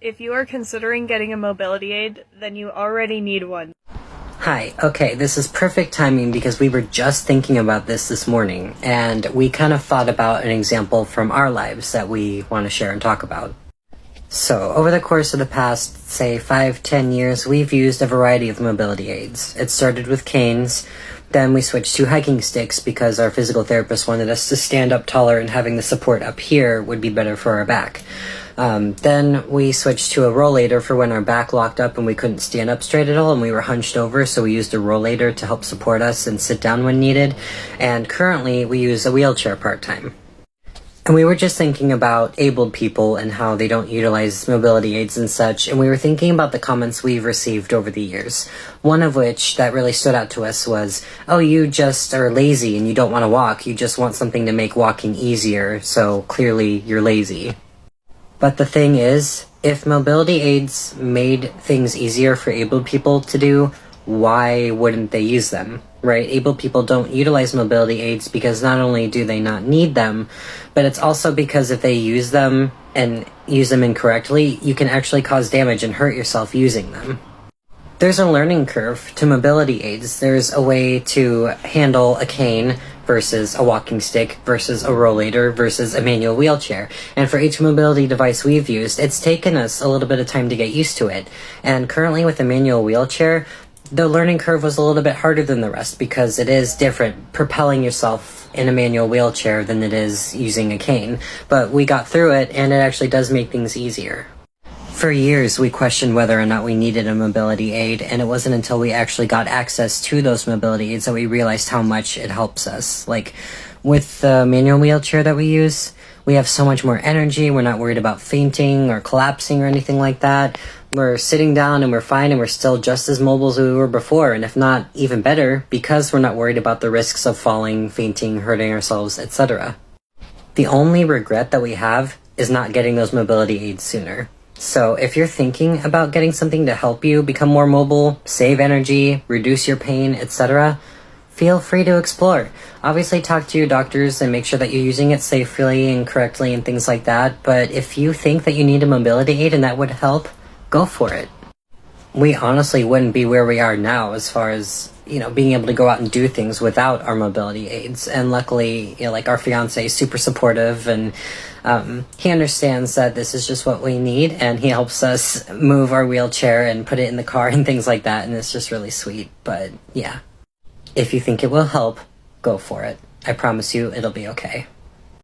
If you are considering getting a mobility aid, then you already need one. Hi, okay, this is perfect timing because we were just thinking about this morning, and we kind of thought about an example from our lives that we want to share and talk about. So, over the course of the past, say, 5-10 years, we've used a variety of mobility aids. It started with canes, then we switched to hiking sticks because our physical therapist wanted us to stand up taller and having the support up here would be better for our back. Then we switched to a rollator for when our back locked up and we couldn't stand up straight at all and we were hunched over, so we used a rollator to help support us and sit down when needed. And currently we use a wheelchair part-time. And we were just thinking about abled people and how they don't utilize mobility aids and such, and we were thinking about the comments we've received over the years. One of which that really stood out to us was, oh, you just are lazy and you don't want to walk, you just want something to make walking easier, so clearly you're lazy. But the thing is, if mobility aids made things easier for abled people to do, why wouldn't they use them, right? Able people don't utilize mobility aids because not only do they not need them, but it's also because if they use them and use them incorrectly, you can actually cause damage and hurt yourself using them. There's a learning curve to mobility aids. There's a way to handle a cane versus a walking stick versus a rollator versus a manual wheelchair. And for each mobility device we've used, it's taken us a little bit of time to get used to it. And currently with a manual wheelchair, the learning curve was a little bit harder than the rest because it is different propelling yourself in a manual wheelchair than it is using a cane. But we got through it, and it actually does make things easier. For years, we questioned whether or not we needed a mobility aid, and it wasn't until we actually got access to those mobility aids that we realized how much it helps us. Like, with the manual wheelchair that we use, we have so much more energy, we're not worried about fainting or collapsing or anything like that. We're sitting down and we're fine and we're still just as mobile as we were before, and if not, even better, because we're not worried about the risks of falling, fainting, hurting ourselves, etc. The only regret that we have is not getting those mobility aids sooner. So if you're thinking about getting something to help you become more mobile, save energy, reduce your pain, etc., feel free to explore. Obviously talk to your doctors and make sure that you're using it safely and correctly and things like that, but if you think that you need a mobility aid and that would help, go for it. We honestly wouldn't be where we are now as far as, being able to go out and do things without our mobility aids. And luckily, our fiance is super supportive, and he understands that this is just what we need, and he helps us move our wheelchair and put it in the car and things like that, and it's just really sweet. But yeah, if you think it will help, go for it. I promise you it'll be okay.